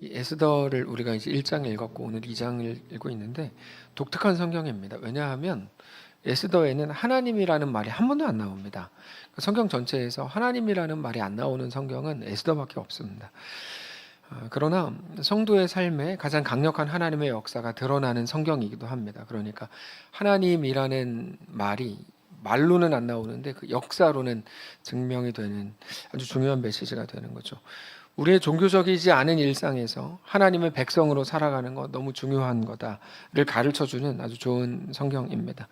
이 에스더를 우리가 이제 1장을 읽었고 오늘 2장을 읽고 있는데 독특한 성경입니다. 왜냐하면 에스더에는 하나님이라는 말이 한 번도 안 나옵니다. 성경 전체에서 하나님이라는 말이 안 나오는 성경은 에스더밖에 없습니다. 그러나 성도의 삶에 가장 강력한 하나님의 역사가 드러나는 성경이기도 합니다. 그러니까 하나님이라는 말이 말로는 안 나오는데 그 역사로는 증명이 되는 아주 중요한 메시지가 되는 거죠. 우리의 종교적이지 않은 일상에서 하나님의 백성으로 살아가는 것 너무 중요한 거다를 가르쳐주는 아주 좋은 성경입니다.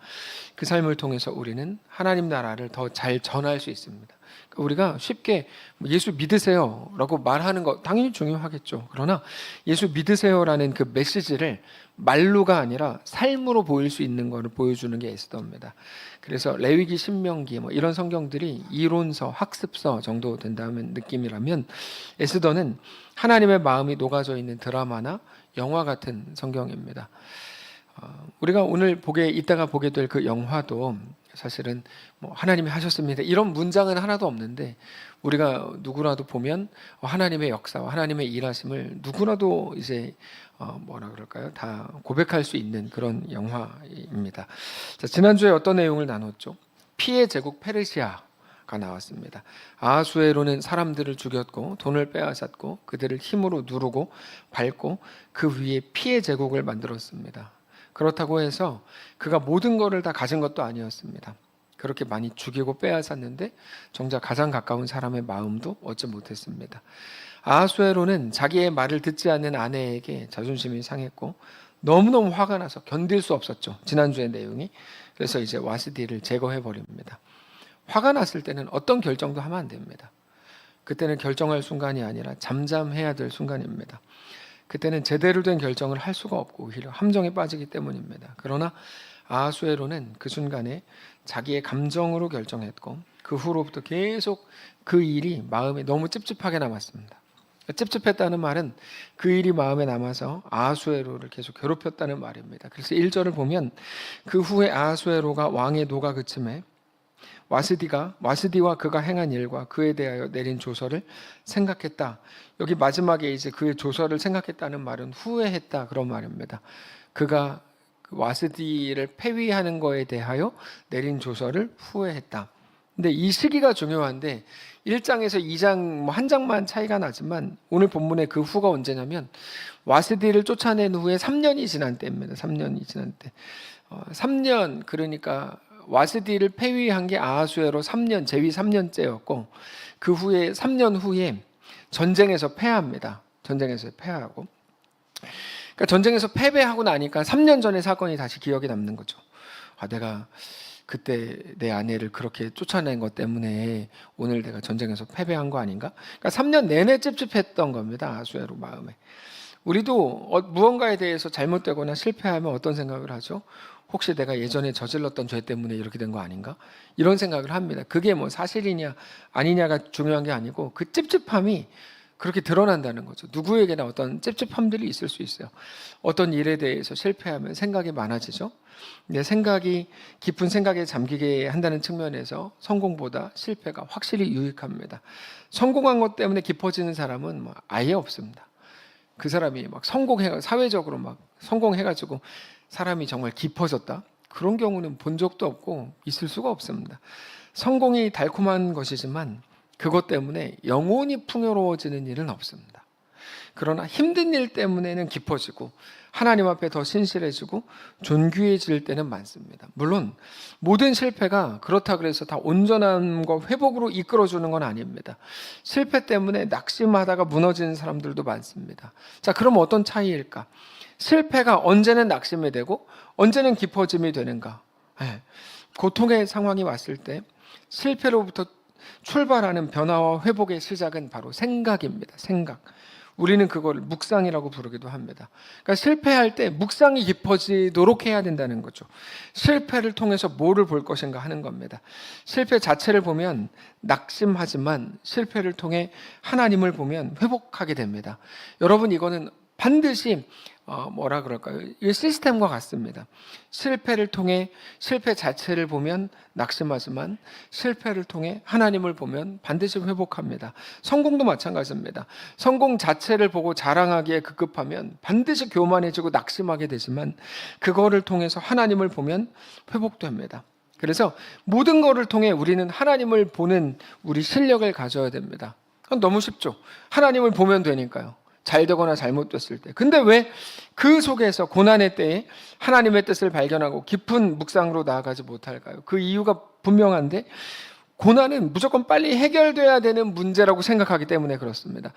그 삶을 통해서 우리는 하나님 나라를 더 잘 전할 수 있습니다. 우리가 쉽게 예수 믿으세요라고 말하는 거 당연히 중요하겠죠. 그러나 예수 믿으세요라는 그 메시지를 말로가 아니라 삶으로 보일 수 있는 것을 보여주는 게 에스더입니다. 그래서 레위기, 신명기 이런 성경들이 이론서, 학습서 정도 된다는 느낌이라면 에스더는 하나님의 마음이 녹아져 있는 드라마나 영화 같은 성경입니다. 우리가 오늘 이따가 보게 될 그 영화도 사실은 하나님이 하셨습니다 이런 문장은 하나도 없는데 우리가 누구라도 보면 하나님의 역사와 하나님의 일하심을 누구라도 이제 뭐라 그럴까요? 다 고백할 수 있는 그런 영화입니다. 자, 지난주에 어떤 내용을 나눴죠? 피의 제국 페르시아가 나왔습니다. 아하수에로는 사람들을 죽였고 돈을 빼앗았고 그들을 힘으로 누르고 밟고 그 위에 피의 제국을 만들었습니다. 그렇다고 해서 그가 모든 것을 다 가진 것도 아니었습니다. 그렇게 많이 죽이고 빼앗았는데 정작 가장 가까운 사람의 마음도 얻지 못했습니다. 아하수에로는 자기의 말을 듣지 않는 아내에게 자존심이 상했고 너무너무 화가 나서 견딜 수 없었죠. 지난주의 내용이. 그래서 이제 와스디를 제거해 버립니다. 화가 났을 때는 어떤 결정도 하면 안 됩니다. 그때는 결정할 순간이 아니라 잠잠해야 될 순간입니다. 그때는 제대로 된 결정을 할 수가 없고 오히려 함정에 빠지기 때문입니다. 그러나 아하수에로는 그 순간에 자기의 감정으로 결정했고 그 후로부터 계속 그 일이 마음에 너무 찝찝하게 남았습니다. 찝찝했다는 말은 그 일이 마음에 남아서 아하수에로를 계속 괴롭혔다는 말입니다. 그래서 1절을 보면 그 후에 아하수에로가 왕의 노가 그침에 와스디와 그가 행한 일과 그에 대하여 내린 조서를 생각했다. 여기 마지막에 이제 그의 조서를 생각했다는 말은 후회했다 그런 말입니다. 그가 와스디를 폐위하는 거에 대하여 내린 조서를 후회했다. 근데 이 시기가 중요한데 1장에서 2장 한 장만 차이가 나지만 오늘 본문의 그 후가 언제냐면 와스디를 쫓아낸 후에 3년이 지난 때입니다. 3년이 지난 때. 3년 그러니까 와스디를 폐위한 게 아하수에로 3년 재위 3년째였고 그 후에 3년 후에 전쟁에서 패합니다. 전쟁에서 패하고 그러니까 전쟁에서 패배하고 나니까 3년 전의 사건이 다시 기억에 남는 거죠. 내가 그때 내 아내를 그렇게 쫓아낸 것 때문에 오늘 내가 전쟁에서 패배한 거 아닌가? 그러니까 3년 내내 찝찝했던 겁니다. 아하수에로 마음에. 우리도 무언가에 대해서 잘못되거나 실패하면 어떤 생각을 하죠? 혹시 내가 예전에 저질렀던 죄 때문에 이렇게 된 거 아닌가? 이런 생각을 합니다. 그게 사실이냐 아니냐가 중요한 게 아니고 그 찝찝함이 그렇게 드러난다는 거죠. 누구에게나 어떤 찝찝함들이 있을 수 있어요. 어떤 일에 대해서 실패하면 생각이 많아지죠. 내 생각이 깊은 생각에 잠기게 한다는 측면에서 성공보다 실패가 확실히 유익합니다. 성공한 것 때문에 깊어지는 사람은 아예 없습니다. 그 사람이 사회적으로 성공해가지고 사람이 정말 깊어졌다? 그런 경우는 본 적도 없고 있을 수가 없습니다. 성공이 달콤한 것이지만 그것 때문에 영혼이 풍요로워지는 일은 없습니다. 그러나 힘든 일 때문에는 깊어지고 하나님 앞에 더 신실해지고 존귀해질 때는 많습니다. 물론 모든 실패가 그렇다 그래서 다 온전함과 회복으로 이끌어주는 건 아닙니다. 실패 때문에 낙심하다가 무너지는 사람들도 많습니다. 자, 그럼 어떤 차이일까? 실패가 언제는 낙심이 되고 언제는 깊어짐이 되는가? 고통의 상황이 왔을 때 실패로부터 출발하는 변화와 회복의 시작은 바로 생각입니다. 생각. 우리는 그걸 묵상이라고 부르기도 합니다. 그러니까 실패할 때 묵상이 깊어지도록 해야 된다는 거죠. 실패를 통해서 뭐를 볼 것인가 하는 겁니다. 실패 자체를 보면 낙심하지만 실패를 통해 하나님을 보면 회복하게 됩니다. 여러분, 이거는 반드시 뭐라 그럴까요? 이 시스템과 같습니다. 실패를 통해 실패 자체를 보면 낙심하지만 실패를 통해 하나님을 보면 반드시 회복합니다. 성공도 마찬가지입니다. 성공 자체를 보고 자랑하기에 급급하면 반드시 교만해지고 낙심하게 되지만 그거를 통해서 하나님을 보면 회복됩니다. 그래서 모든 것을 통해 우리는 하나님을 보는 우리 실력을 가져야 됩니다. 그건 너무 쉽죠. 하나님을 보면 되니까요. 잘 되거나 잘못됐을 때. 근데 왜 그 속에서 고난의 때에 하나님의 뜻을 발견하고 깊은 묵상으로 나아가지 못할까요? 그 이유가 분명한데 고난은 무조건 빨리 해결돼야 되는 문제라고 생각하기 때문에 그렇습니다.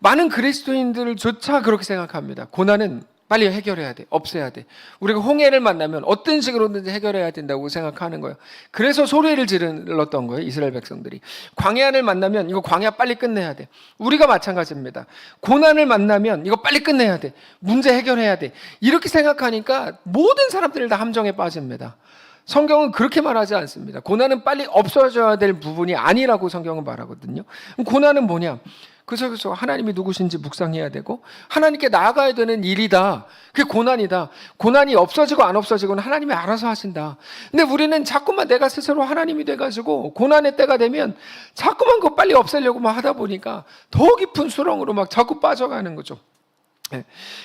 많은 그리스도인들조차 그렇게 생각합니다. 고난은 빨리 해결해야 돼. 없애야 돼. 우리가 홍해를 만나면 어떤 식으로든지 해결해야 된다고 생각하는 거예요. 그래서 소리를 질렀던 거예요. 이스라엘 백성들이. 광야를 만나면 이거 광야 빨리 끝내야 돼. 우리가 마찬가지입니다. 고난을 만나면 이거 빨리 끝내야 돼. 문제 해결해야 돼. 이렇게 생각하니까 모든 사람들이 다 함정에 빠집니다. 성경은 그렇게 말하지 않습니다. 고난은 빨리 없어져야 될 부분이 아니라고 성경은 말하거든요. 그럼 고난은 뭐냐? 그래서 하나님이 누구신지 묵상해야 되고 하나님께 나아가야 되는 일이다. 그게 고난이다. 고난이 없어지고 안 없어지고는 하나님이 알아서 하신다. 근데 우리는 자꾸만 내가 스스로 하나님이 돼가지고 고난의 때가 되면 자꾸만 그거 빨리 없애려고 막 하다 보니까 더 깊은 수렁으로 막 자꾸 빠져가는 거죠.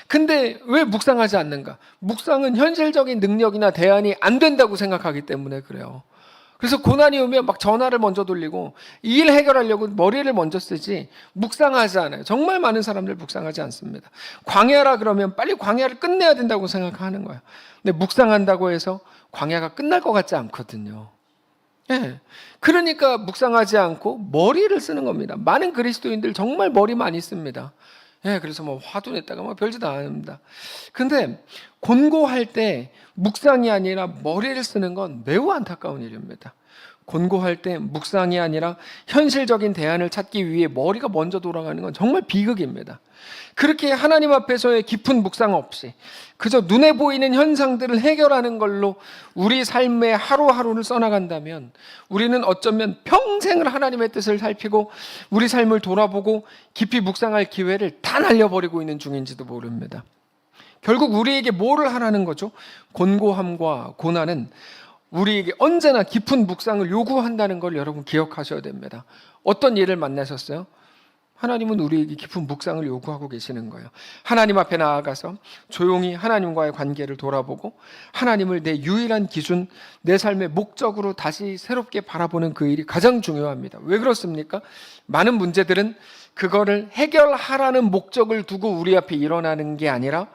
근데 왜 묵상하지 않는가? 묵상은 현실적인 능력이나 대안이 안 된다고 생각하기 때문에 그래요. 그래서 고난이 오면 막 전화를 먼저 돌리고 이 일 해결하려고 머리를 먼저 쓰지 묵상하지 않아요. 정말 많은 사람들 묵상하지 않습니다. 광야라 그러면 빨리 광야를 끝내야 된다고 생각하는 거예요. 근데 묵상한다고 해서 광야가 끝날 것 같지 않거든요. 그러니까 묵상하지 않고 머리를 쓰는 겁니다. 많은 그리스도인들 정말 머리 많이 씁니다. 그래서 뭐 화도 냈다가 뭐 별짓도 안 합니다. 근데 곤고할 때 묵상이 아니라 머리를 쓰는 건 매우 안타까운 일입니다. 곤고할 때 묵상이 아니라 현실적인 대안을 찾기 위해 머리가 먼저 돌아가는 건 정말 비극입니다. 그렇게 하나님 앞에서의 깊은 묵상 없이 그저 눈에 보이는 현상들을 해결하는 걸로 우리 삶의 하루하루를 써나간다면 우리는 어쩌면 평생을 하나님의 뜻을 살피고 우리 삶을 돌아보고 깊이 묵상할 기회를 다 날려버리고 있는 중인지도 모릅니다. 결국 우리에게 뭐를 하라는 거죠? 곤고함과 고난은 우리에게 언제나 깊은 묵상을 요구한다는 걸 여러분 기억하셔야 됩니다. 어떤 일을 만나셨어요? 하나님은 우리에게 깊은 묵상을 요구하고 계시는 거예요. 하나님 앞에 나아가서 조용히 하나님과의 관계를 돌아보고 하나님을 내 유일한 기준, 내 삶의 목적으로 다시 새롭게 바라보는 그 일이 가장 중요합니다. 왜 그렇습니까? 많은 문제들은 그거를 해결하라는 목적을 두고 우리 앞에 일어나는 게 아니라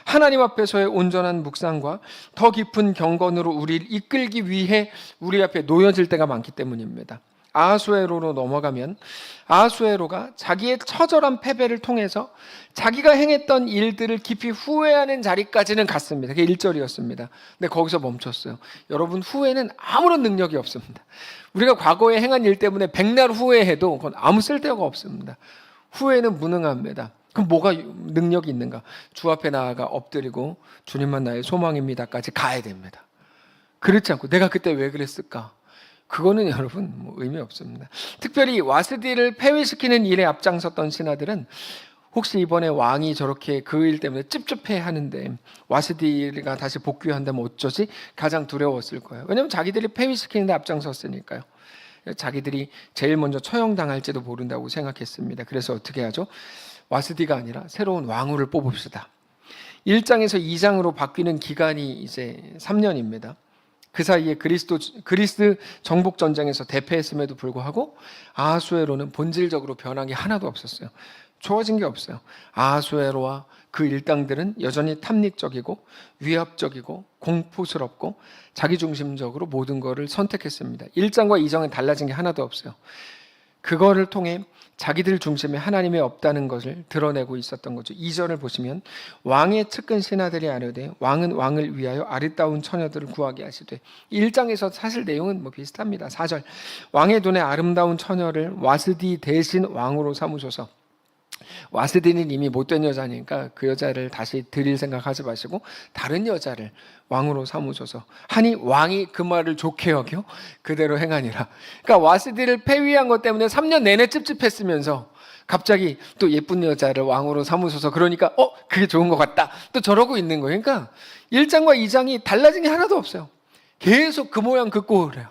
하나님 앞에서의 온전한 묵상과 더 깊은 경건으로 우리를 이끌기 위해 우리 앞에 놓여질 때가 많기 때문입니다. 아하수에로로 넘어가면 아하수에로가 자기의 처절한 패배를 통해서 자기가 행했던 일들을 깊이 후회하는 자리까지는 갔습니다. 그게 1절이었습니다. 근데 거기서 멈췄어요. 여러분, 후회는 아무런 능력이 없습니다. 우리가 과거에 행한 일 때문에 백날 후회해도 그건 아무 쓸데가 없습니다. 후회는 무능합니다. 그럼 뭐가 능력이 있는가? 주 앞에 나아가 엎드리고 주님만 나의 소망입니다까지 가야 됩니다. 그렇지 않고 내가 그때 왜 그랬을까? 그거는 여러분 뭐 의미 없습니다. 특별히 와스디를 폐위시키는 일에 앞장섰던 신하들은 혹시 이번에 왕이 저렇게 그 일 때문에 찝찝해 하는데 와스디가 다시 복귀한다면 어쩌지? 가장 두려웠을 거예요. 왜냐하면 자기들이 폐위시키는 데 앞장섰으니까요. 자기들이 제일 먼저 처형당할지도 모른다고 생각했습니다. 그래서 어떻게 하죠? 와스디가 아니라 새로운 왕후를 뽑읍시다. 1장에서 2장으로 바뀌는 기간이 이제 3년입니다. 그 사이에 그리스 정복 전쟁에서 대패했음에도 불구하고 아하수에로는 본질적으로 변한 게 하나도 없었어요. 좋아진 게 없어요. 아하수에로와 그 일당들은 여전히 탐닉적이고 위압적이고 공포스럽고 자기중심적으로 모든 것을 선택했습니다. 1장과 2장은 달라진 게 하나도 없어요. 그거를 통해 자기들 중심에 하나님이 없다는 것을 드러내고 있었던 거죠. 2절을 보시면 왕의 측근 신하들이 아뢰되 왕은 왕을 위하여 아리따운 처녀들을 구하게 하시되 1장에서 사실 내용은 뭐 비슷합니다. 4절 왕의 눈에 아름다운 처녀를 와스디 대신 왕으로 삼으소서. 와스디는 이미 못된 여자니까 그 여자를 다시 드릴 생각하지 마시고 다른 여자를 왕으로 삼으소서 하니 왕이 그 말을 좋게 여겨 그대로 행하니라. 그러니까 와스디를 폐위한 것 때문에 3년 내내 찝찝했으면서 갑자기 또 예쁜 여자를 왕으로 삼으소서 그러니까 그게 좋은 것 같다. 또 저러고 있는 거예요. 그러니까 1장과 2장이 달라진 게 하나도 없어요. 계속 그 모양 그 꼴이에요.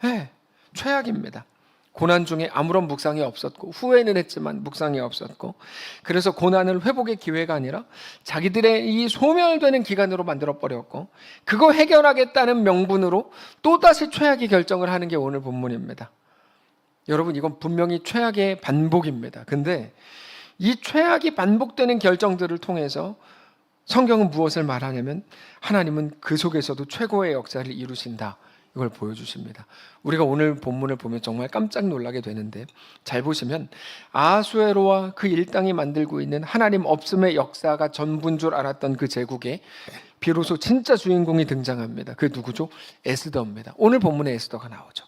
네, 최악입니다. 고난 중에 아무런 묵상이 없었고 후회는 했지만 묵상이 없었고 그래서 고난을 회복의 기회가 아니라 자기들의 이 소멸되는 기간으로 만들어버렸고 그거 해결하겠다는 명분으로 또다시 최악의 결정을 하는 게 오늘 본문입니다. 여러분 이건 분명히 최악의 반복입니다. 근데 이 최악이 반복되는 결정들을 통해서 성경은 무엇을 말하냐면 하나님은 그 속에서도 최고의 역사를 이루신다. 이걸 보여주십니다. 우리가 오늘 본문을 보면 정말 깜짝 놀라게 되는데 잘 보시면 아하수에로와 그 일당이 만들고 있는 하나님 없음의 역사가 전부인 줄 알았던 그 제국에 비로소 진짜 주인공이 등장합니다. 그 누구죠? 에스더입니다. 오늘 본문에 에스더가 나오죠.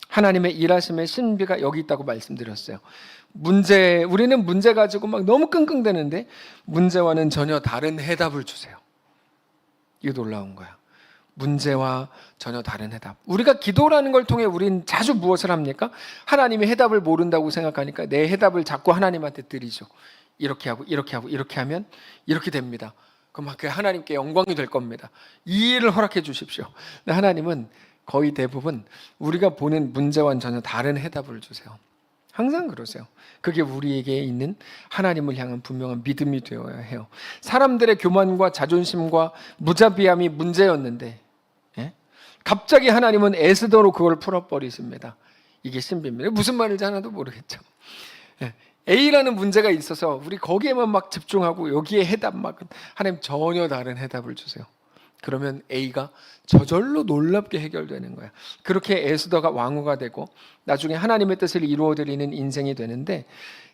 하나님의 일하심의 신비가 여기 있다고 말씀드렸어요. 우리는 문제 가지고 막 너무 끙끙대는데 문제와는 전혀 다른 해답을 주세요. 이거 놀라운 거야. 문제와 전혀 다른 해답. 우리가 기도라는 걸 통해 우린 자주 무엇을 합니까? 하나님이 해답을 모른다고 생각하니까 내 해답을 자꾸 하나님한테 드리죠. 이렇게 하고 이렇게 하고 이렇게 하면 이렇게 됩니다. 그럼 그 하나님께 영광이 될 겁니다. 이 일을 허락해 주십시오. 근데 하나님은 거의 대부분 우리가 보는 문제와는 전혀 다른 해답을 주세요. 항상 그러세요. 그게 우리에게 있는 하나님을 향한 분명한 믿음이 되어야 해요. 사람들의 교만과 자존심과 무자비함이 문제였는데 갑자기 하나님은 에스더로 그걸 풀어버리십니다. 이게 신비입니다. 무슨 말인지 하나도 모르겠죠. A라는 문제가 있어서 우리 거기에만 막 집중하고 여기에 해답 막 하나님 전혀 다른 해답을 주세요. 그러면 A가 저절로 놀랍게 해결되는 거야. 그렇게 에스더가 왕후가 되고 나중에 하나님의 뜻을 이루어드리는 인생이 되는데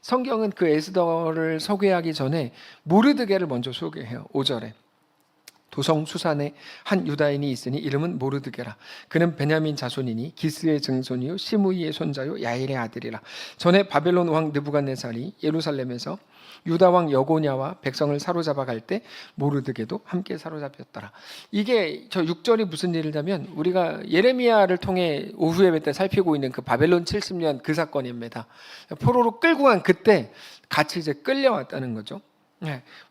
성경은 그 에스더를 소개하기 전에 모르드게를 먼저 소개해요. 5절에 도성 수산에 한 유다인이 있으니 이름은 모르드게라. 그는 베냐민 자손이니 기스의 증손이요 시므이의 손자요 야일의 아들이라. 전에 바벨론 왕 느부갓네살이 예루살렘에서 유다 왕 여고냐와 백성을 사로잡아 갈 때 모르드게도 함께 사로잡혔더라. 이게 저 6절이 무슨 일이냐면 우리가 예레미야를 통해 오후에 때 살피고 있는 그 바벨론 70년 그 사건입니다. 포로로 끌고 간 그때 같이 이제 끌려왔다는 거죠.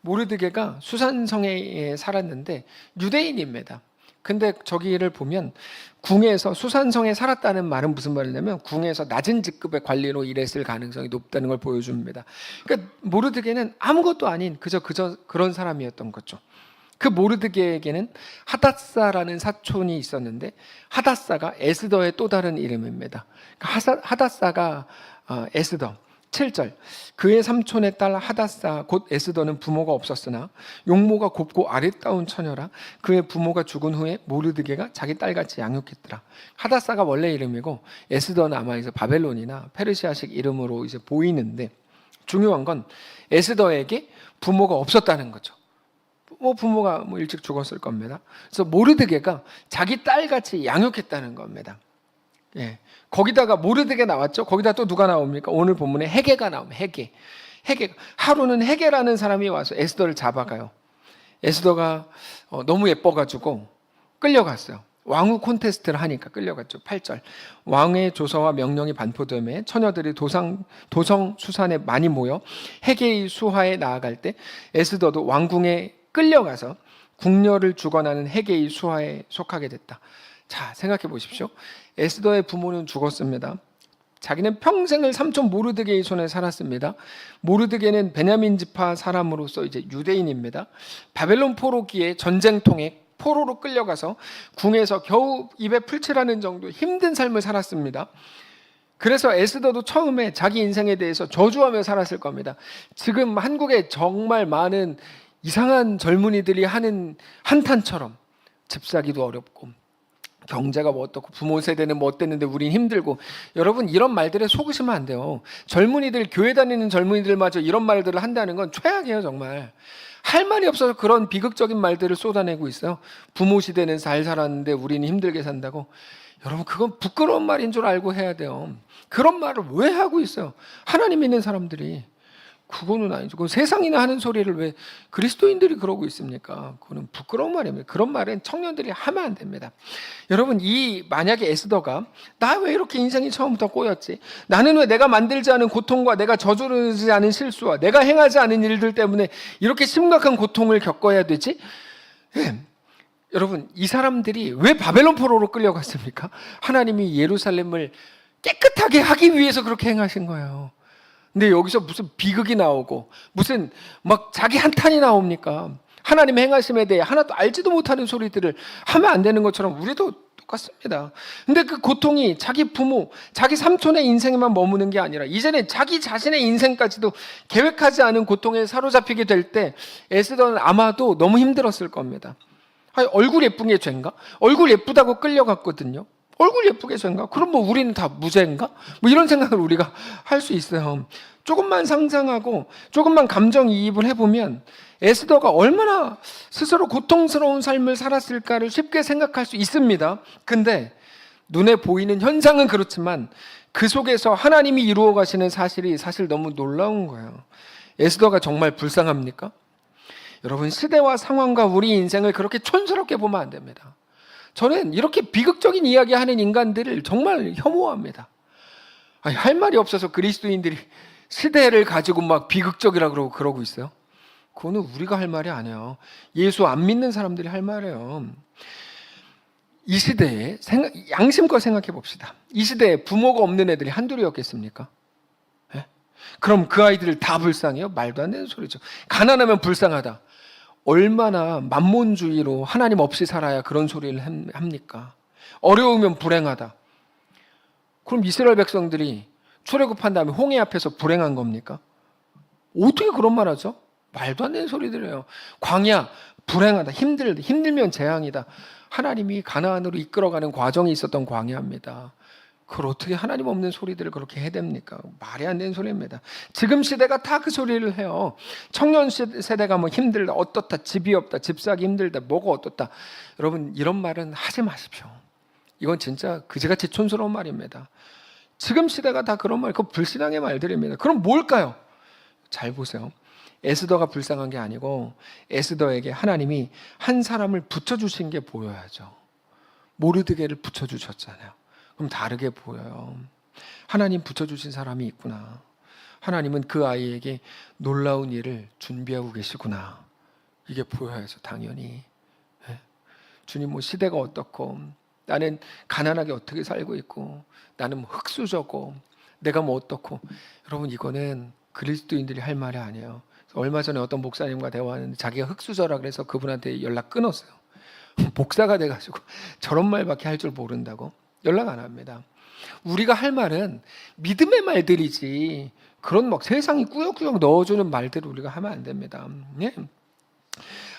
모르드게가 수산성에 살았는데 유대인입니다. 근데 저기를 보면 궁에서 수산성에 살았다는 말은 무슨 말이냐면 궁에서 낮은 직급의 관리로 일했을 가능성이 높다는 걸 보여줍니다. 그러니까 모르드게는 아무것도 아닌 그저 그런 사람이었던 거죠. 그 모르드게에게는 하닷사라는 사촌이 있었는데 하닷사가 에스더의 또 다른 이름입니다. 하닷사가 에스더 7절 그의 삼촌의 딸 하닷사 곧 에스더는 부모가 없었으나 용모가 곱고 아름다운 처녀라. 그의 부모가 죽은 후에 모르드게가 자기 딸같이 양육했더라. 하닷사가 원래 이름이고 에스더는 아마 이제 바벨론이나 페르시아식 이름으로 이제 보이는데 중요한 건 에스더에게 부모가 없었다는 거죠. 부모가 일찍 죽었을 겁니다. 그래서 모르드게가 자기 딸같이 양육했다는 겁니다. 거기다가 모르드게 나왔죠. 거기다 또 누가 나옵니까? 오늘 본문에 헤게가 나옵니다. 헤게. 하루는 헤게라는 사람이 와서 에스더를 잡아가요. 에스더가 너무 예뻐가지고 끌려갔어요. 왕후 콘테스트를 하니까 끌려갔죠. 8절 왕의 조서와 명령이 반포됨에 처녀들이 도성 수산에 많이 모여 헤게의 수하에 나아갈 때 에스더도 왕궁에 끌려가서 궁녀를 주관하는 헤게의 수하에 속하게 됐다. 자, 생각해 보십시오. 에스더의 부모는 죽었습니다. 자기는 평생을 삼촌 모르드게의 손에 살았습니다. 모르드게는 베냐민 지파 사람으로서 이제 유대인입니다. 바벨론 포로기에 전쟁통에 포로로 끌려가서 궁에서 겨우 입에 풀칠하는 정도 힘든 삶을 살았습니다. 그래서 에스더도 처음에 자기 인생에 대해서 저주하며 살았을 겁니다. 지금 한국에 정말 많은 이상한 젊은이들이 하는 한탄처럼 집사기도 어렵고 경제가 뭐 어떻고 부모 세대는 뭐 어땠는데 우린 힘들고 여러분 이런 말들에 속으시면 안 돼요. 젊은이들 교회 다니는 젊은이들마저 이런 말들을 한다는 건 최악이에요. 정말 할 말이 없어서 그런 비극적인 말들을 쏟아내고 있어요. 부모 시대는 잘 살았는데 우리는 힘들게 산다고. 여러분 그건 부끄러운 말인 줄 알고 해야 돼요. 그런 말을 왜 하고 있어요? 하나님 믿는 사람들이 그거는 아니죠. 그 세상이나 하는 소리를 왜 그리스도인들이 그러고 있습니까? 그거는 부끄러운 말입니다. 그런 말은 청년들이 하면 안 됩니다. 여러분, 만약에 에스더가 나 왜 이렇게 인생이 처음부터 꼬였지? 나는 왜 내가 만들지 않은 고통과 내가 저지르지 않은 실수와 내가 행하지 않은 일들 때문에 이렇게 심각한 고통을 겪어야 되지? 예. 여러분, 이 사람들이 왜 바벨론 포로로 끌려갔습니까? 하나님이 예루살렘을 깨끗하게 하기 위해서 그렇게 행하신 거예요. 근데 여기서 무슨 비극이 나오고 무슨 막 자기 한탄이 나옵니까? 하나님의 행하심에 대해 하나도 알지도 못하는 소리들을 하면 안 되는 것처럼 우리도 똑같습니다. 근데 그 고통이 자기 부모, 자기 삼촌의 인생에만 머무는 게 아니라 이제는 자기 자신의 인생까지도 계획하지 않은 고통에 사로잡히게 될 때 에스더는 아마도 너무 힘들었을 겁니다. 아니, 얼굴 예쁜 게 죄인가? 얼굴 예쁘다고 끌려갔거든요. 얼굴 예쁘게 죄인가? 그럼 뭐 우리는 다 무죄인가? 뭐 이런 생각을 우리가 할 수 있어요. 조금만 상상하고 조금만 감정이입을 해보면 에스더가 얼마나 스스로 고통스러운 삶을 살았을까를 쉽게 생각할 수 있습니다. 근데 눈에 보이는 현상은 그렇지만 그 속에서 하나님이 이루어 가시는 사실이 사실 너무 놀라운 거예요. 에스더가 정말 불쌍합니까? 여러분, 시대와 상황과 우리 인생을 그렇게 촌스럽게 보면 안 됩니다. 저는 이렇게 비극적인 이야기하는 인간들을 정말 혐오합니다. 아니, 할 말이 없어서 그리스도인들이 시대를 가지고 막 비극적이라고 그러고 있어요. 그거는 우리가 할 말이 아니에요. 예수 안 믿는 사람들이 할 말이에요. 이 시대에 양심껏 생각해 봅시다. 이 시대에 부모가 없는 애들이 한둘이었겠습니까? 네? 그럼 그 아이들을 다 불쌍해요? 말도 안 되는 소리죠. 가난하면 불쌍하다. 얼마나 만몬주의로 하나님 없이 살아야 그런 소리를 합니까? 어려우면 불행하다. 그럼 이스라엘 백성들이 출애굽한 다음에 홍해 앞에서 불행한 겁니까? 어떻게 그런 말 하죠? 말도 안 되는 소리들이에요. 광야, 불행하다, 힘들면 재앙이다. 하나님이 가나안으로 이끌어가는 과정이 있었던 광야입니다. 그걸 어떻게 하나님 없는 소리들을 그렇게 해댑니까? 말이 안 되는 소리입니다. 지금 시대가 다 그 소리를 해요. 청년 세대가 뭐 힘들다, 어떻다, 집이 없다, 집 사기 힘들다, 뭐가 어떻다. 여러분, 이런 말은 하지 마십시오. 이건 진짜 그지같이 촌스러운 말입니다. 지금 시대가 다 그런 말, 그 불신앙의 말들입니다. 그럼 뭘까요? 잘 보세요. 에스더가 불쌍한 게 아니고 에스더에게 하나님이 한 사람을 붙여주신 게 보여야죠. 모르드게를 붙여주셨잖아요. 그럼 다르게 보여요. 하나님 붙여주신 사람이 있구나. 하나님은 그 아이에게 놀라운 일을 준비하고 계시구나. 이게 보여야죠, 당연히. 주님, 뭐 시대가 어떻고 나는 가난하게 어떻게 살고 있고 나는 뭐 흙수저고 내가 뭐 어떻고. 여러분, 이거는 그리스도인들이 할 말이 아니에요. 얼마 전에 어떤 목사님과 대화하는데 자기가 흙수저라 그래서 그분한테 연락 끊었어요. 목사가 돼가지고 저런 말밖에 할 줄 모른다고 연락 안 합니다. 우리가 할 말은 믿음의 말들이지 그런 막 세상이 꾸역꾸역 넣어주는 말들을 우리가 하면 안 됩니다. 네?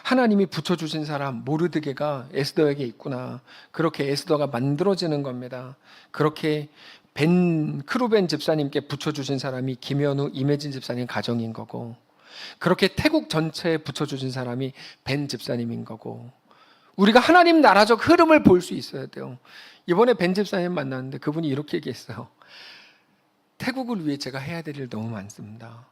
하나님이 붙여주신 사람 모르드게가 에스더에게 있구나. 그렇게 에스더가 만들어지는 겁니다. 그렇게 크루벤 집사님께 붙여주신 사람이 김현우, 임혜진 집사님 가정인 거고, 그렇게 태국 전체에 붙여주신 사람이 벤 집사님인 거고, 우리가 하나님 나라적 흐름을 볼 수 있어야 돼요. 이번에 벤 집사님 만났는데 그분이 이렇게 얘기했어요. 태국을 위해 제가 해야 될 일 너무 많습니다.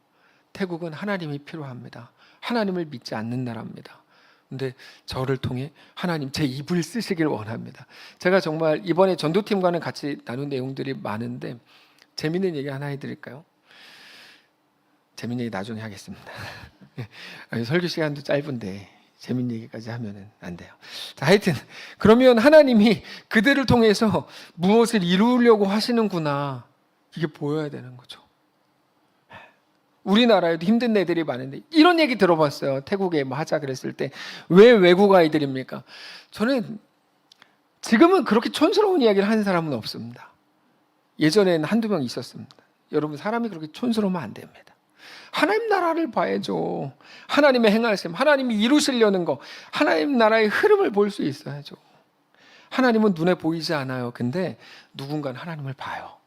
태국은 하나님이 필요합니다. 하나님을 믿지 않는 나라입니다. 근데 저를 통해 하나님 제 입을 쓰시길 원합니다. 제가 정말 이번에 전도팀과는 같이 나눈 내용들이 많은데 재밌는 얘기 하나 해드릴까요? 재밌는 얘기 나중에 하겠습니다. 설교 시간도 짧은데 재밌는 얘기까지 하면 안 돼요. 자, 하여튼 그러면 하나님이 그들을 통해서 무엇을 이루려고 하시는구나, 이게 보여야 되는 거죠. 우리나라에도 힘든 애들이 많은데 이런 얘기 들어봤어요. 태국에 뭐 하자 그랬을 때 왜 외국 아이들입니까? 저는 지금은 그렇게 촌스러운 이야기를 하는 사람은 없습니다. 예전에는 한두 명 있었습니다. 여러분, 사람이 그렇게 촌스러우면 안 됩니다. 하나님 나라를 봐야죠. 하나님의 행하심, 하나님이 이루시려는 거, 하나님 나라의 흐름을 볼 수 있어야죠. 하나님은 눈에 보이지 않아요. 근데 누군가는 하나님을 봐요.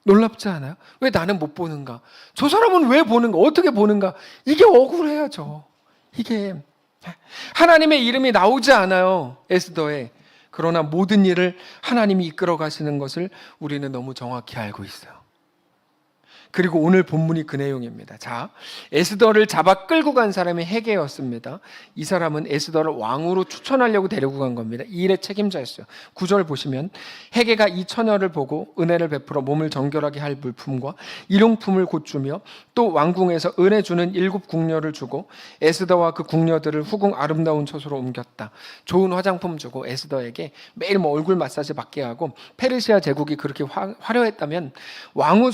놀랍지 않아요? 왜 나는 못 보는가? 저 사람은 왜 보는가? 어떻게 보는가? 이게 억울해야죠. 이게 하나님의 이름이 나오지 않아요, 에스더에. 그러나 모든 일을 하나님이 이끌어 가시는 것을 우리는 너무 정확히 알고 있어요. 그리고 오늘 본문이 그 내용입니다. 자, 에스더를 잡아 끌고 간 사람이 헤게였습니다. 이 사람은 에스더를 왕으로 추천하려고 데리고 간 겁니다. 이 일의 책임자였어요. 9절 보시면 헤게가 이 처녀를 보고 은혜를 베풀어 몸을 정결하게 할 물품과 일용품을 곧 주며 또 왕궁에서 은혜 주는 7 궁녀를 주고 에스더와 그 궁녀들을 후궁 아름다운 처소로 옮겼다. 좋은 화장품 주고 에스더에게 매일 얼굴 마사지 받게 하고, 페르시아 제국이 그렇게 화려했다면 왕후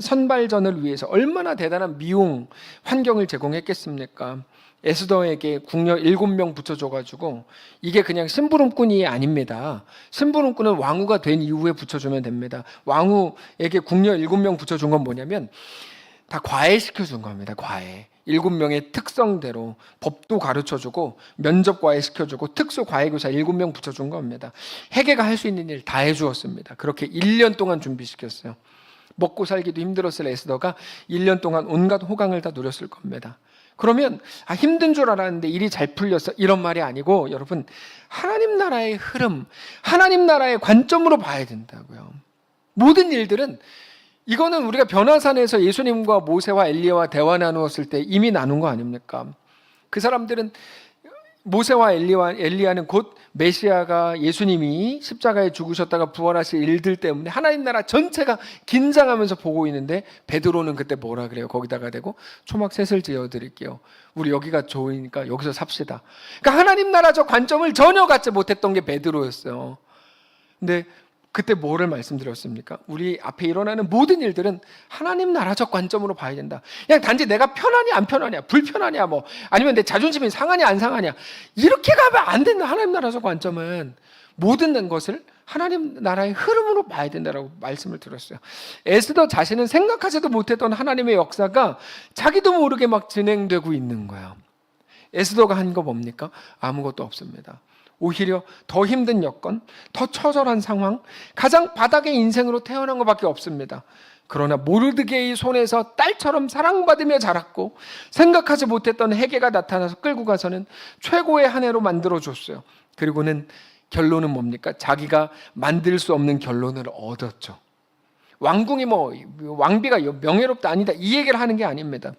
선발전을 위해서 얼마나 대단한 미용 환경을 제공했겠습니까? 에스더에게 궁녀 7명 붙여줘가지고, 이게 그냥 심부름꾼이 아닙니다. 심부름꾼은 왕후가 된 이후에 붙여주면 됩니다. 왕후에게 궁녀 7명 붙여준 건 뭐냐면 다 과외시켜준 겁니다. 과외. 7명의 특성대로 법도 가르쳐주고 면접 과외시켜주고 특수 과외교사 7명 붙여준 겁니다. 헤게가 할 수 있는 일 다 해주었습니다. 그렇게 1년 동안 준비시켰어요. 먹고 살기도 힘들었을 에스더가 1년 동안 온갖 호강을 다 누렸을 겁니다. 그러면 힘든 줄 알았는데 일이 잘 풀렸어, 이런 말이 아니고, 여러분, 하나님 나라의 흐름, 하나님 나라의 관점으로 봐야 된다고요. 모든 일들은, 이거는 우리가 변화산에서 예수님과 모세와 엘리야와 대화 나누었을 때 이미 나눈 거 아닙니까? 그 사람들은, 모세와 엘리야는 곧 메시아가, 예수님이 십자가에 죽으셨다가 부활하실 일들 때문에 하나님 나라 전체가 긴장하면서 보고 있는데, 베드로는 그때 뭐라 그래요? 거기다가 대고 초막셋을 지어드릴게요. 우리 여기가 좋으니까 여기서 삽시다. 그러니까 하나님 나라적 관점을 전혀 갖지 못했던 게 베드로였어요. 근데 그때 뭐를 말씀드렸습니까? 우리 앞에 일어나는 모든 일들은 하나님 나라적 관점으로 봐야 된다. 그냥 단지 내가 편하냐 안 편하냐, 불편하냐, 아니면 내 자존심이 상하냐 안 상하냐, 이렇게 가면 안 된다. 하나님 나라적 관점은 모든 것을 하나님 나라의 흐름으로 봐야 된다라고 말씀을 드렸어요. 에스더 자신은 생각하지도 못했던 하나님의 역사가 자기도 모르게 막 진행되고 있는 거야. 에스더가 한 거 뭡니까? 아무것도 없습니다. 오히려 더 힘든 여건, 더 처절한 상황, 가장 바닥의 인생으로 태어난 것밖에 없습니다. 그러나 모르드게의 손에서 딸처럼 사랑받으며 자랐고, 생각하지 못했던 헤게가 나타나서 끌고 가서는 최고의 한 해로 만들어줬어요. 그리고는 결론은 뭡니까? 자기가 만들 수 없는 결론을 얻었죠. 왕궁이 왕비가 명예롭다 아니다, 이 얘기를 하는 게 아닙니다.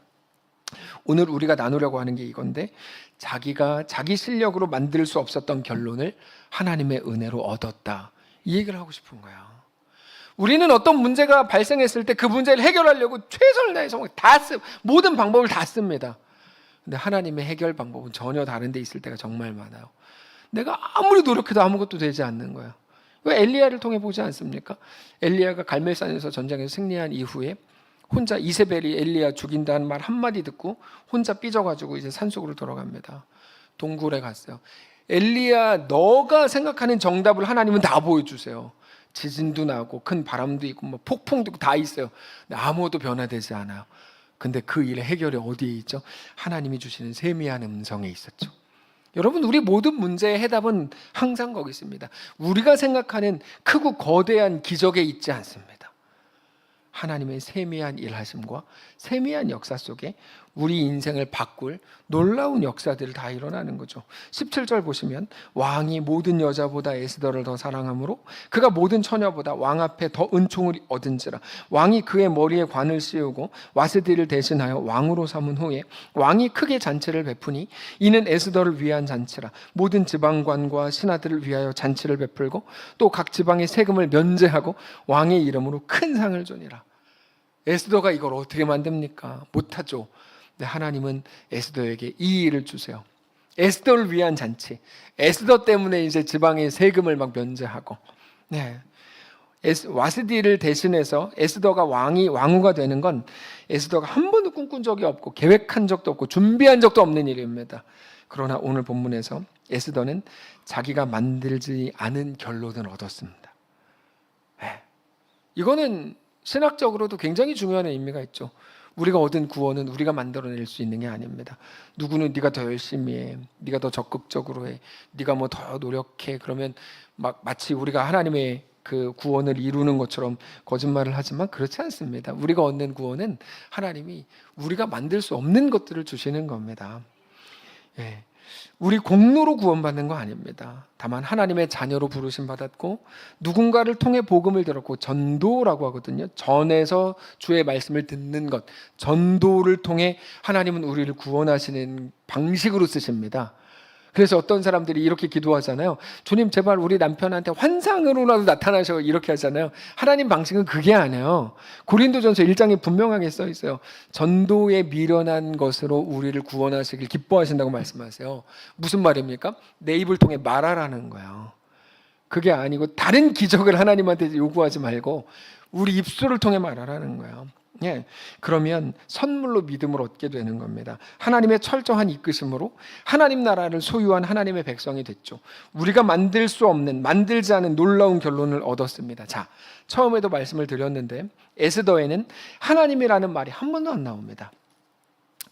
오늘 우리가 나누려고 하는 게 이건데, 자기가 자기 실력으로 만들 수 없었던 결론을 하나님의 은혜로 얻었다, 이 얘기를 하고 싶은 거야. 우리는 어떤 문제가 발생했을 때 그 문제를 해결하려고 최선을 다해서 모든 방법을 다 씁니다. 근데 하나님의 해결 방법은 전혀 다른 데 있을 때가 정말 많아요. 내가 아무리 노력해도 아무것도 되지 않는 거야. 왜 엘리야를 통해 보지 않습니까? 엘리야가 갈멜산에서 전쟁에서 승리한 이후에 혼자, 이세벨이 엘리야 죽인다는 말 한마디 듣고 혼자 삐져가지고 이제 산속으로 돌아갑니다. 동굴에 갔어요. 엘리야, 너가 생각하는 정답을 하나님은 다 보여주세요. 지진도 나고 큰 바람도 있고 폭풍도 있고 다 있어요. 근데 아무것도 변화되지 않아요. 근데 그 일의 해결이 어디에 있죠? 하나님이 주시는 세미한 음성에 있었죠. 여러분, 우리 모든 문제의 해답은 항상 거기 있습니다. 우리가 생각하는 크고 거대한 기적에 있지 않습니다. 하나님의 세미한 일하심과 세미한 역사 속에 우리 인생을 바꿀 놀라운 역사들이 다 일어나는 거죠. 17절 보시면, 왕이 모든 여자보다 에스더를 더 사랑하므로 그가 모든 처녀보다 왕 앞에 더 은총을 얻은지라. 왕이 그의 머리에 관을 씌우고 와스디를 대신하여 왕으로 삼은 후에 왕이 크게 잔치를 베푸니 이는 에스더를 위한 잔치라. 모든 지방관과 신하들을 위하여 잔치를 베풀고 또 각 지방의 세금을 면제하고 왕의 이름으로 큰 상을 주니라. 에스더가 이걸 어떻게 만듭니까? 못하죠. 근데 하나님은 에스더에게 이 일을 주세요. 에스더를 위한 잔치. 에스더 때문에 이제 지방의 세금을 막 면제하고, 와스디를 대신해서 에스더가 왕후가 되는 건 에스더가 한 번도 꿈꾼 적이 없고 계획한 적도 없고 준비한 적도 없는 일입니다. 그러나 오늘 본문에서 에스더는 자기가 만들지 않은 결론을 얻었습니다. 이거는 신학적으로도 굉장히 중요한 의미가 있죠. 우리가 얻은 구원은 우리가 만들어낼 수 있는 게 아닙니다. 누구는 네가 더 열심히 해, 네가 더 적극적으로 해, 네가 더 노력해, 그러면 마치 우리가 하나님의 그 구원을 이루는 것처럼 거짓말을 하지만 그렇지 않습니다. 우리가 얻는 구원은 하나님이 우리가 만들 수 없는 것들을 주시는 겁니다. 우리 공로로 구원받는 거 아닙니다. 다만 하나님의 자녀로 부르심 받았고 누군가를 통해 복음을 들었고, 전도라고 하거든요. 전에서 주의 말씀을 듣는 것, 전도를 통해 하나님은 우리를 구원하시는 방식으로 쓰십니다. 그래서 어떤 사람들이 이렇게 기도하잖아요. 주님 제발 우리 남편한테 환상으로라도 나타나셔, 이렇게 하잖아요. 하나님 방식은 그게 아니에요. 고린도전서 1장에 분명하게 써 있어요. 전도에 미련한 것으로 우리를 구원하시길 기뻐하신다고 말씀하세요. 무슨 말입니까? 내 입을 통해 말하라는 거예요. 그게 아니고 다른 기적을 하나님한테 요구하지 말고 우리 입술을 통해 말하라는 거예요. 예, 그러면 선물로 믿음을 얻게 되는 겁니다. 하나님의 철저한 이끄심으로 하나님 나라를 소유한 하나님의 백성이 됐죠. 우리가 만들 수 없는, 만들지 않은 놀라운 결론을 얻었습니다. 자, 처음에도 말씀을 드렸는데 에스더에는 하나님이라는 말이 한 번도 안 나옵니다.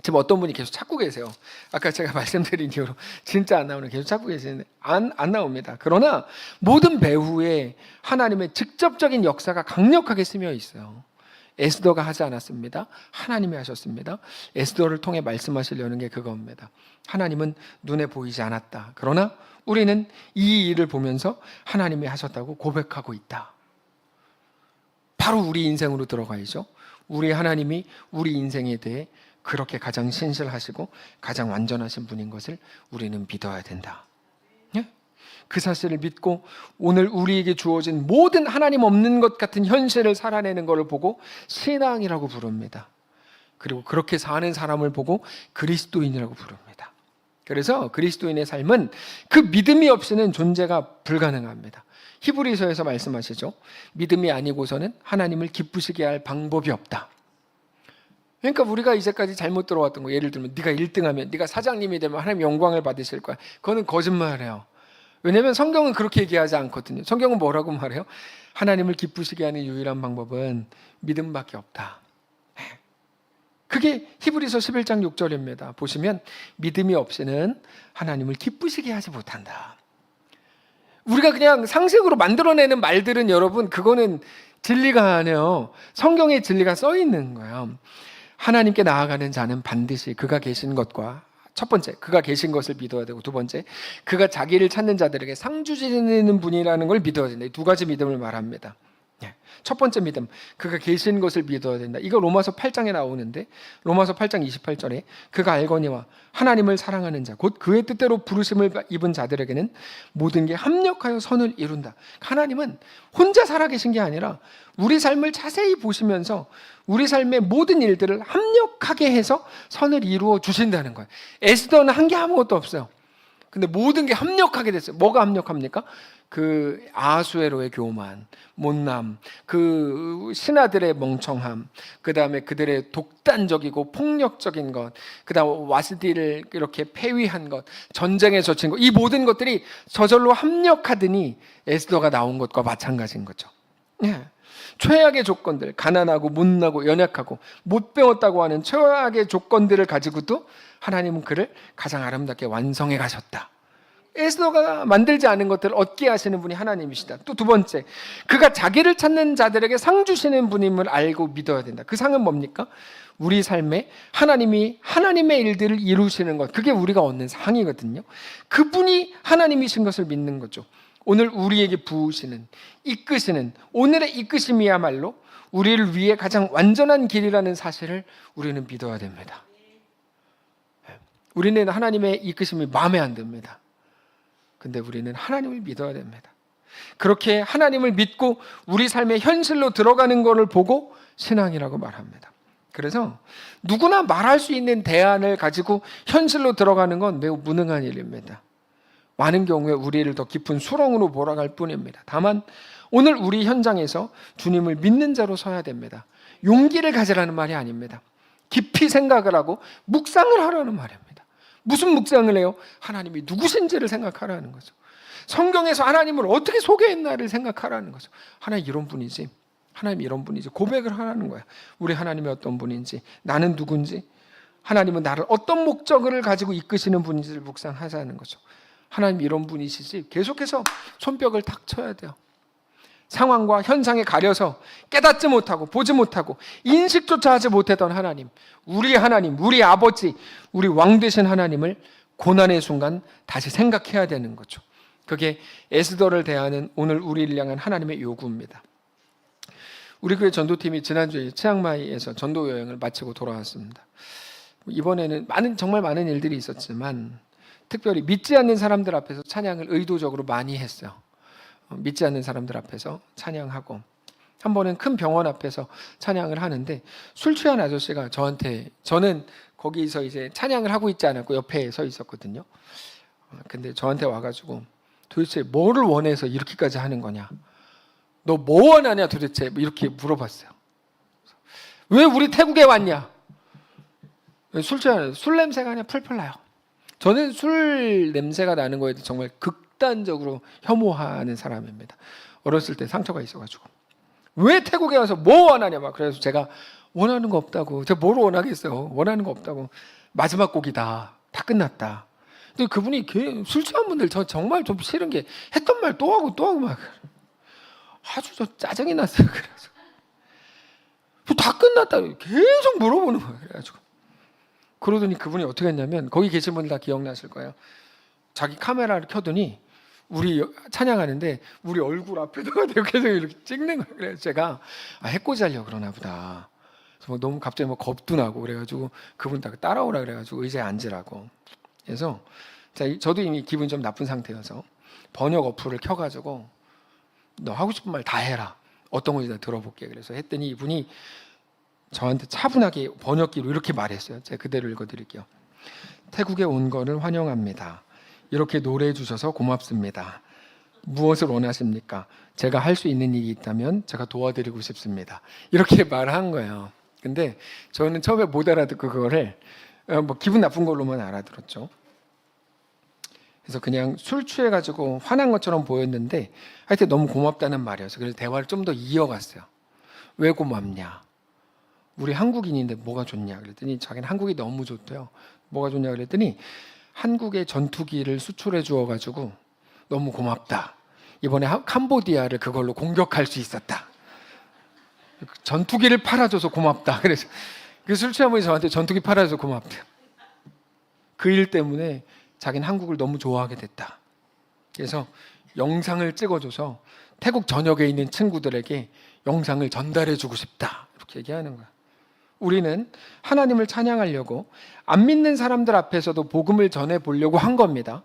지금 어떤 분이 계속 찾고 계세요. 아까 제가 말씀드린 이유로 진짜 안 나오는, 계속 찾고 계시는데 안 나옵니다. 그러나 모든 배후에 하나님의 직접적인 역사가 강력하게 스며 있어요. 에스더가 하지 않았습니다. 하나님이 하셨습니다. 에스더를 통해 말씀하시려는 게 그겁니다. 하나님은 눈에 보이지 않았다. 그러나 우리는 이 일을 보면서 하나님이 하셨다고 고백하고 있다. 바로 우리 인생으로 들어가야죠. 우리 하나님이 우리 인생에 대해 그렇게 가장 신실하시고 가장 완전하신 분인 것을 우리는 믿어야 된다. 그 사실을 믿고 오늘 우리에게 주어진 모든 하나님 없는 것 같은 현실을 살아내는 것을 보고 신앙이라고 부릅니다. 그리고 그렇게 사는 사람을 보고 그리스도인이라고 부릅니다. 그래서 그리스도인의 삶은 그 믿음이 없이는 존재가 불가능합니다. 히브리서에서 말씀하시죠. 믿음이 아니고서는 하나님을 기쁘시게 할 방법이 없다. 그러니까 우리가 이제까지 잘못 들어왔던 거, 예를 들면 네가 1등하면, 네가 사장님이 되면 하나님 영광을 받으실 거야. 그거는 거짓말이에요. 왜냐하면 성경은 그렇게 얘기하지 않거든요. 성경은 뭐라고 말해요? 하나님을 기쁘시게 하는 유일한 방법은 믿음밖에 없다. 그게 히브리서 11장 6절입니다. 보시면 믿음이 없이는 하나님을 기쁘시게 하지 못한다. 우리가 그냥 상식으로 만들어내는 말들은 여러분, 그거는 진리가 아니에요. 성경에 진리가 써 있는 거예요. 하나님께 나아가는 자는 반드시 그가 계신 것과, 첫 번째, 그가 계신 것을 믿어야 되고, 두 번째, 그가 자기를 찾는 자들에게 상 주시는 분이라는 걸 믿어야 된다. 이 두 가지 믿음을 말합니다. 첫 번째 믿음, 그가 계신 것을 믿어야 된다. 이거 로마서 8장에 나오는데, 로마서 8장 28절에 그가 알거니와 하나님을 사랑하는 자, 곧 그의 뜻대로 부르심을 입은 자들에게는 모든 게 합력하여 선을 이룬다. 하나님은 혼자 살아계신 게 아니라 우리 삶을 자세히 보시면서 우리 삶의 모든 일들을 합력하게 해서 선을 이루어 주신다는 거예요. 에스더는 한 게 아무것도 없어요. 근데 모든 게 합력하게 됐어요. 뭐가 합력합니까? 그 아수에로의 교만, 못남, 그 신하들의 멍청함, 그 다음에 그들의 독단적이고 폭력적인 것, 그 다음 와스디를 이렇게 폐위한 것, 전쟁에 젖힌 것, 이 모든 것들이 저절로 합력하더니 에스더가 나온 것과 마찬가지인 거죠. 최악의 조건들, 가난하고 못나고 연약하고 못 배웠다고 하는 최악의 조건들을 가지고도 하나님은 그를 가장 아름답게 완성해 가셨다. 에스더가 만들지 않은 것들을 얻게 하시는 분이 하나님이시다. 또 두 번째, 그가 자기를 찾는 자들에게 상 주시는 분임을 알고 믿어야 된다. 그 상은 뭡니까? 우리 삶에 하나님이 하나님의 일들을 이루시는 것, 그게 우리가 얻는 상이거든요. 그분이 하나님이신 것을 믿는 거죠. 오늘 우리에게 부으시는, 이끄시는, 오늘의 이끄심이야말로 우리를 위해 가장 완전한 길이라는 사실을 우리는 믿어야 됩니다. 우리는 하나님의 이끄심이 마음에 안 듭니다. 근데 우리는 하나님을 믿어야 됩니다. 그렇게 하나님을 믿고 우리 삶의 현실로 들어가는 것을 보고 신앙이라고 말합니다. 그래서 누구나 말할 수 있는 대안을 가지고 현실로 들어가는 건 매우 무능한 일입니다. 많은 경우에 우리를 더 깊은 수렁으로 몰아갈 뿐입니다. 다만 오늘 우리 현장에서 주님을 믿는 자로 서야 됩니다. 용기를 가지라는 말이 아닙니다. 깊이 생각을 하고 묵상을 하라는 말입니다. 무슨 묵상을 해요? 하나님이 누구신지를 생각하라는 거죠. 성경에서 하나님을 어떻게 소개했나를 생각하라는 거죠. 하나님 이런 분이지, 하나님 이런 분이지, 고백을 하라는 거야. 우리 하나님이 어떤 분인지, 나는 누군지, 하나님은 나를 어떤 목적을 가지고 이끄시는 분인지를 묵상하자는 거죠. 하나님 이런 분이시지, 계속해서 손뼉을 탁 쳐야 돼요. 상황과 현상에 가려서 깨닫지 못하고 보지 못하고 인식조차 하지 못했던 하나님, 우리 아버지, 우리 왕 되신 하나님을 고난의 순간 다시 생각해야 되는 거죠. 그게 에스더를 대하는 오늘 우리를 향한 하나님의 요구입니다. 우리 교회 전도팀이 지난주에 치앙마이에서 전도 여행을 마치고 돌아왔습니다. 이번에는 정말 많은 일들이 있었지만 특별히 믿지 않는 사람들 앞에서 찬양을 의도적으로 많이 했어요. 믿지 않는 사람들 앞에서 찬양하고, 한 번은 큰 병원 앞에서 찬양을 하는데 술 취한 아저씨가 저는 거기서 이제 찬양을 하고 있지 않았고 옆에 서 있었거든요. 근데 저한테 와가지고 도대체 뭐를 원해서 이렇게까지 하는 거냐, 너 뭐 원하냐 도대체, 이렇게 물어봤어요. 왜 우리 태국에 왔냐? 술 냄새가 그냥 풀풀 나요. 저는 술 냄새가 나는 거에 정말 극단적으로 혐오하는 사람입니다. 어렸을 때 상처가 있어가지고 왜 태국에 와서 뭐 원하냐 막. 그래서 제가 원하는 거 없다고, 제가 뭘 원하겠어요, 원하는 거 없다고, 마지막 곡이다, 다 끝났다. 근데 그분이 술 취한 분들 저 정말 좀 싫은 게 했던 말 또 하고 막 아주 저 짜증이 났어요. 그래서 다 끝났다 계속 물어보는 거예요. 그래가지고 그러더니 그분이 어떻게 했냐면, 거기 계신 분들 다 기억나실 거예요. 자기 카메라를 켜더니 우리 찬양하는데 우리 얼굴 앞에다가 계속 이렇게 찍는 거예요. 그래서 제가 해코지 하려고 그러나 보다. 그래서 너무 갑자기 겁도 나고 그래가지고 그분 다 따라오라 그래가지고 의자에 앉으라고. 그래서 저도 이미 기분이 좀 나쁜 상태여서 번역 어플을 켜가지고 너 하고 싶은 말 다 해라, 어떤 건지 다 들어볼게. 그래서 했더니 이분이 저한테 차분하게 번역기로 이렇게 말했어요. 제가 그대로 읽어드릴게요. 태국에 온 거를 환영합니다. 이렇게 노래해 주셔서 고맙습니다. 무엇을 원하십니까? 제가 할 수 있는 일이 있다면 제가 도와드리고 싶습니다. 이렇게 말한 거예요. 근데 저는 처음에 못 알아듣고 그거를 기분 나쁜 걸로만 알아들었죠. 그래서 그냥 술 취해가지고 화난 것처럼 보였는데 하여튼 너무 고맙다는 말이었어요. 그래서 대화를 좀 더 이어갔어요. 왜 고맙냐? 우리 한국인인데 뭐가 좋냐? 그랬더니 자기는 한국이 너무 좋대요. 뭐가 좋냐? 그랬더니 한국의 전투기를 수출해 주어가지고 너무 고맙다. 이번에 캄보디아를 그걸로 공격할 수 있었다. 전투기를 팔아줘서 고맙다. 그래서 그 술 취한 분이 저한테 전투기 팔아줘서 고맙대요. 그 일 때문에 자기는 한국을 너무 좋아하게 됐다. 그래서 영상을 찍어줘서 태국 전역에 있는 친구들에게 영상을 전달해주고 싶다. 이렇게 얘기하는 거야. 우리는 하나님을 찬양하려고 안 믿는 사람들 앞에서도 복음을 전해보려고 한 겁니다.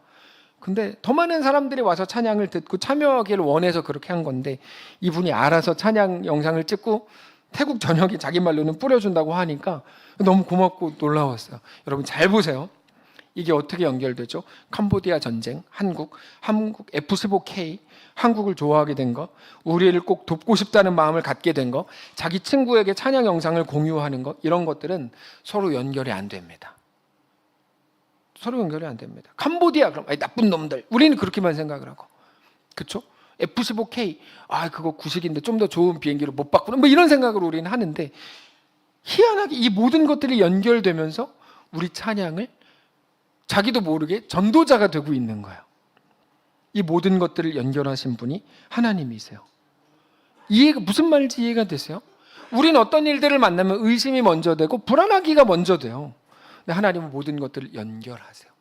근데 더 많은 사람들이 와서 찬양을 듣고 참여하기를 원해서 그렇게 한 건데, 이분이 알아서 찬양 영상을 찍고 태국 전역에 자기 말로는 뿌려준다고 하니까 너무 고맙고 놀라웠어요. 여러분 잘 보세요. 이게 어떻게 연결되죠? 캄보디아 전쟁, 한국 F-15K, 한국을 좋아하게 된 거, 우리를 꼭 돕고 싶다는 마음을 갖게 된 거, 자기 친구에게 찬양 영상을 공유하는 거, 이런 것들은 서로 연결이 안 됩니다. 서로 연결이 안 됩니다. 캄보디아, 그럼 나쁜 놈들, 우리는 그렇게만 생각을 하고, 그렇죠? F-15K, 그거 구식인데 좀 더 좋은 비행기로 못 바꾸는, 이런 생각으로 우리는 하는데, 희한하게 이 모든 것들이 연결되면서 우리 찬양을 자기도 모르게 전도자가 되고 있는 거예요. 이 모든 것들을 연결하신 분이 하나님이세요. 무슨 말인지 이해가 되세요? 우린 어떤 일들을 만나면 의심이 먼저 되고 불안하기가 먼저 돼요. 근데 하나님은 모든 것들을 연결하세요.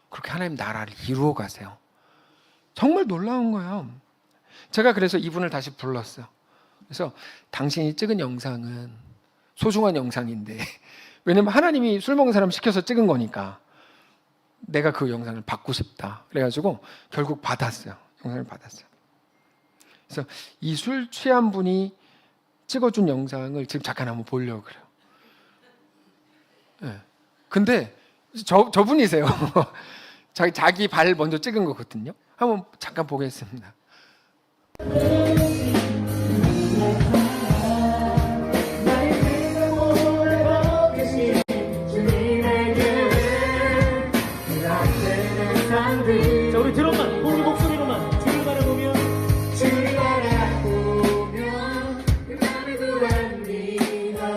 그렇게 하나님 나라를 이루어 가세요. 정말 놀라운 거예요. 제가 그래서 이분을 다시 불렀어요. 그래서 당신이 찍은 영상은 소중한 영상인데, 왜냐면 하나님이 술 먹는 사람 시켜서 찍은 거니까 내가 그 영상을 받고 싶다. 그래가지고 결국 받았어요. 영상을 받았어요. 그래서 이 술 취한 분이 찍어준 영상을 지금 잠깐 한번 보려고 그래요. 네. 근데 저분이세요. 자기 발 먼저 찍은 거거든요. 한번 잠깐 보겠습니다. 자, 우리 드럼만, 우리 목소리로만 주를 바라보며 그 맘을 구합니다.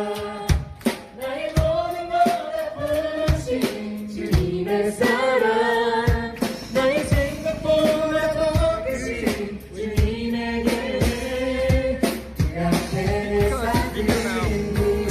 나의 모든 것을 부르신 주님의 사랑, 나의 생각보다 더 크신 주님에게 그 앞에 쌓이는 그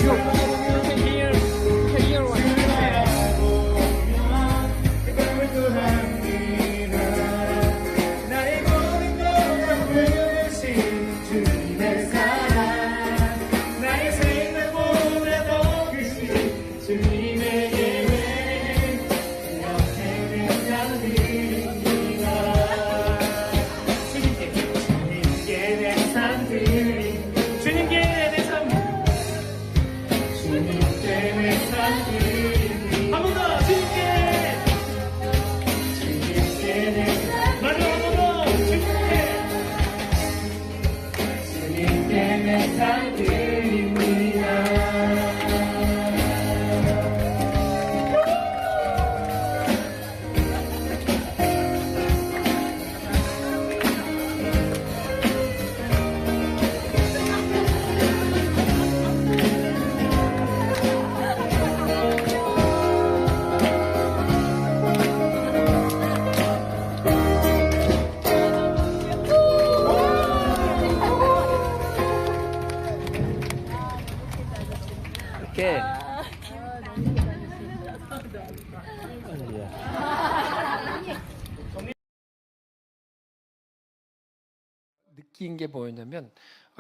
느낀 게 뭐였냐면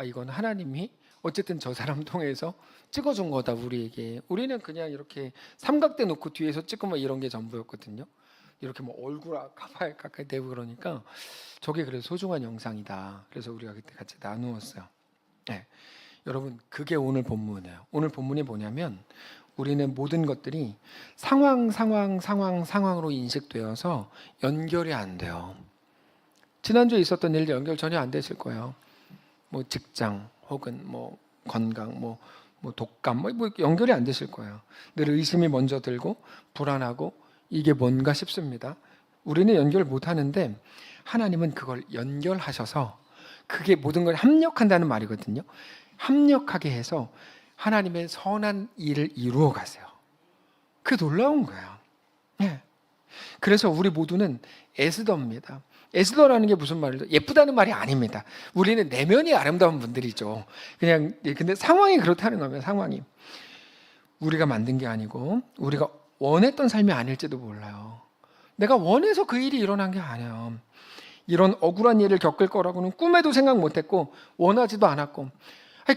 이건 하나님이 어쨌든 저 사람 통해서 찍어준 거다 우리에게. 우리는 그냥 이렇게 삼각대 놓고 뒤에서 찍고 막 이런 게 전부였거든요. 이렇게 뭐 얼굴 가까이 대고 그러니까 저게 그래서 소중한 영상이다. 그래서 우리가 그때 같이 나누었어요. 네. 여러분 그게 오늘 본문이에요. 오늘 본문이 뭐냐면 우리는 모든 것들이 상황으로 인식되어서 연결이 안 돼요. 지난주에 있었던 일들 연결 전혀 안 되실 거예요. 뭐 직장 혹은 뭐 건강 뭐 독감 뭐 연결이 안 되실 거예요. 늘 의심이 먼저 들고 불안하고 이게 뭔가 싶습니다. 우리는 연결 못 하는데 하나님은 그걸 연결하셔서 그게 모든 걸 합력한다는 말이거든요. 합력하게 해서 하나님의 선한 일을 이루어 가세요. 그게 놀라운 거예요. 네. 그래서 우리 모두는 에스더입니다. 에스더라는 게 무슨 말이죠? 예쁘다는 말이 아닙니다. 우리는 내면이 아름다운 분들이죠. 그냥 근데 상황이 그렇다는 겁니다. 상황이 우리가 만든 게 아니고 우리가 원했던 삶이 아닐지도 몰라요. 내가 원해서 그 일이 일어난 게 아니에요. 이런 억울한 일을 겪을 거라고는 꿈에도 생각 못했고 원하지도 않았고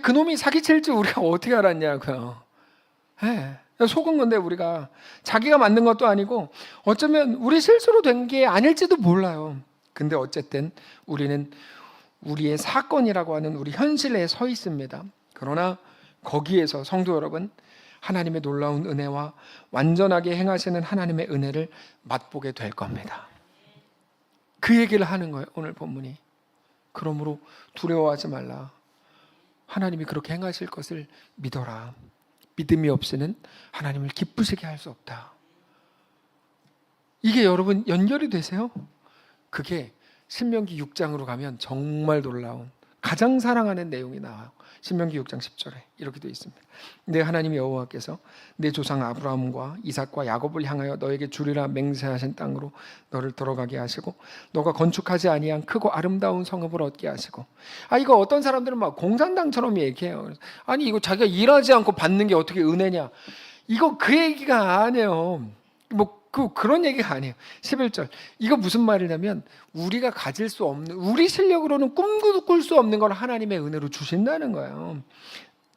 그놈이 사기칠지 우리가 어떻게 알았냐고요. 네. 속은 건데 우리가 자기가 만든 것도 아니고 어쩌면 우리 실수로 된 게 아닐지도 몰라요. 근데 어쨌든 우리는 우리의 사건이라고 하는 우리 현실에 서 있습니다. 그러나 거기에서 성도 여러분 하나님의 놀라운 은혜와 완전하게 행하시는 하나님의 은혜를 맛보게 될 겁니다. 그 얘기를 하는 거예요. 오늘 본문이. 그러므로 두려워하지 말라. 하나님이 그렇게 행하실 것을 믿어라. 믿음이 없이는 하나님을 기쁘시게 할 수 없다. 이게 여러분 연결이 되세요? 그게 신명기 6장으로 가면 정말 놀라운 가장 사랑하는 내용이 나와요. 신명기 6장 10절에 이렇게 되어 있습니다. 내 하나님 여호와께서 내 조상 아브라함과 이삭과 야곱을 향하여 너에게 주리라 맹세하신 땅으로 너를 들어가게 하시고 너가 건축하지 아니한 크고 아름다운 성읍을 얻게 하시고 이거 어떤 사람들은 막 공산당처럼 얘기해요. 아니 이거 자기가 일하지 않고 받는 게 어떻게 은혜냐. 이거 그 얘기가 아니에요. 그런 얘기가 아니에요. 11절. 이거 무슨 말이냐면 우리가 가질 수 없는 우리 실력으로는 꿈도 꿀 수 없는 걸 하나님의 은혜로 주신다는 거예요.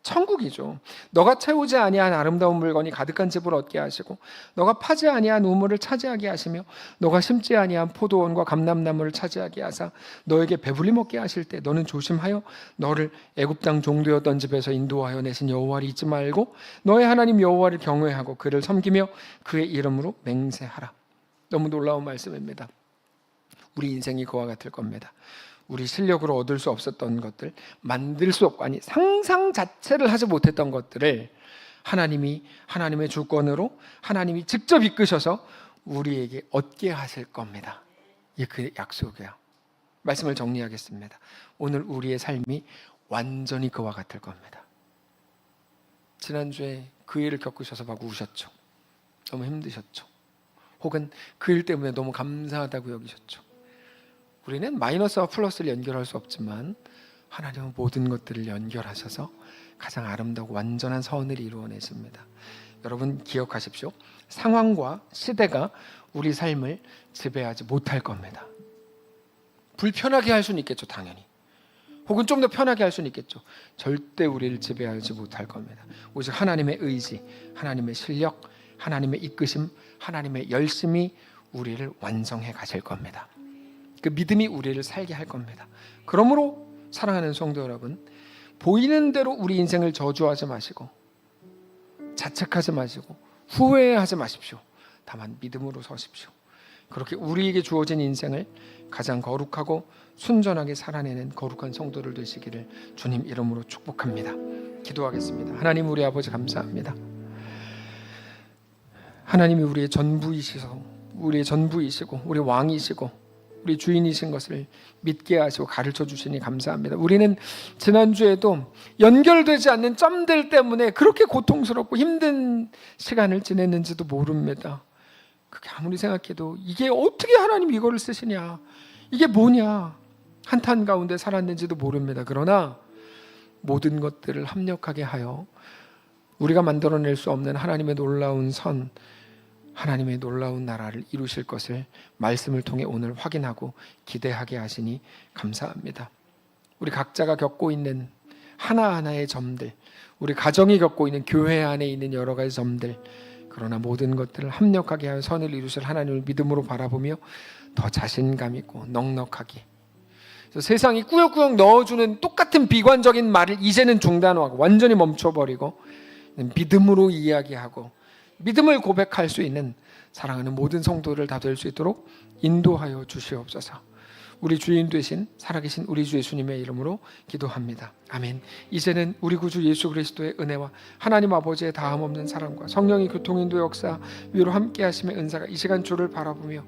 천국이죠. 너가 채우지 아니한 아름다운 물건이 가득한 집을 얻게 하시고 너가 파지 아니한 우물을 차지하게 하시며 너가 심지 아니한 포도원과 감람나무를 차지하게 하사 너에게 배불리 먹게 하실 때 너는 조심하여 너를 애굽 땅 종되었던 집에서 인도하여 내신 여호와를 잊지 말고 너의 하나님 여호와를 경외하고 그를 섬기며 그의 이름으로 맹세하라. 너무 놀라운 말씀입니다. 우리 인생이 그와 같을 겁니다. 우리 실력으로 얻을 수 없었던 것들, 만들 수 없고 상상 자체를 하지 못했던 것들을 하나님이 하나님의 주권으로 하나님이 직접 이끄셔서 우리에게 얻게 하실 겁니다. 이게 그 약속이에요. 말씀을 정리하겠습니다. 오늘 우리의 삶이 완전히 그와 같을 겁니다. 지난주에 그 일을 겪으셔서 막 우셨죠. 너무 힘드셨죠. 혹은 그 일 때문에 너무 감사하다고 여기셨죠. 우리는 마이너스와 플러스를 연결할 수 없지만 하나님은 모든 것들을 연결하셔서 가장 아름다고 완전한 선을 이루어내십니다. 여러분 기억하십시오. 상황과 시대가 우리 삶을 지배하지 못할 겁니다. 불편하게 할 수는 있겠죠, 당연히. 혹은 좀 더 편하게 할 수는 있겠죠. 절대 우리를 지배하지 못할 겁니다. 오직 하나님의 의지, 하나님의 실력, 하나님의 이끄심, 하나님의 열심이 우리를 완성해 가실 겁니다. 그 믿음이 우리를 살게 할 겁니다. 그러므로 사랑하는 성도 여러분, 보이는 대로 우리 인생을 저주하지 마시고 자책하지 마시고 후회하지 마십시오. 다만 믿음으로 서십시오. 그렇게 우리에게 주어진 인생을 가장 거룩하고 순전하게 살아내는 거룩한 성도들 되시기를 주님 이름으로 축복합니다. 기도하겠습니다. 하나님 우리 아버지 감사합니다. 하나님이 우리의 전부이시고 우리 왕이시고 우리 주인이신 것을 믿게 하시고 가르쳐 주시니 감사합니다. 우리는 지난주에도 연결되지 않는 점들 때문에 그렇게 고통스럽고 힘든 시간을 지냈는지도 모릅니다. 그게 아무리 생각해도 이게 어떻게 하나님이 이거를 쓰시냐, 이게 뭐냐, 한탄 가운데 살았는지도 모릅니다. 그러나 모든 것들을 합력하게 하여 우리가 만들어낼 수 없는 하나님의 놀라운 선, 하나님의 놀라운 나라를 이루실 것을 말씀을 통해 오늘 확인하고 기대하게 하시니 감사합니다. 우리 각자가 겪고 있는 하나하나의 점들, 우리 가정이 겪고 있는 교회 안에 있는 여러 가지 점들, 그러나 모든 것들을 합력하게 하여 선을 이루실 하나님을 믿음으로 바라보며 더 자신감 있고 넉넉하게, 그래서 세상이 꾸역꾸역 넣어주는 똑같은 비관적인 말을 이제는 중단하고 완전히 멈춰버리고 믿음으로 이야기하고 믿음을 고백할 수 있는 사랑하는 모든 성도들 다 될 수 있도록 인도하여 주시옵소서. 우리 주인 되신 살아계신 우리 주 예수님의 이름으로 기도합니다. 아멘. 이제는 우리 구주 예수 그리스도의 은혜와 하나님 아버지의 다함없는 사랑과 성령의 교통인도 역사 위로 함께 하심의 은사가 이 시간 주를 바라보며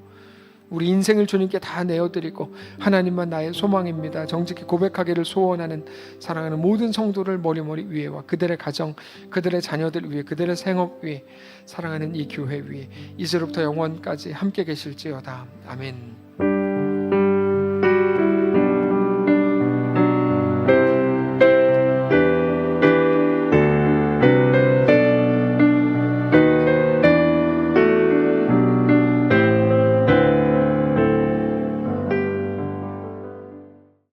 우리 인생을 주님께 다 내어드리고 하나님만 나의 소망입니다 정직히 고백하기를 소원하는 사랑하는 모든 성도를 머리머리 위에와 그들의 가정, 그들의 자녀들 위에, 그들의 생업 위에, 사랑하는 이 교회 위에 이제로부터 영원까지 함께 계실지어다. 아멘.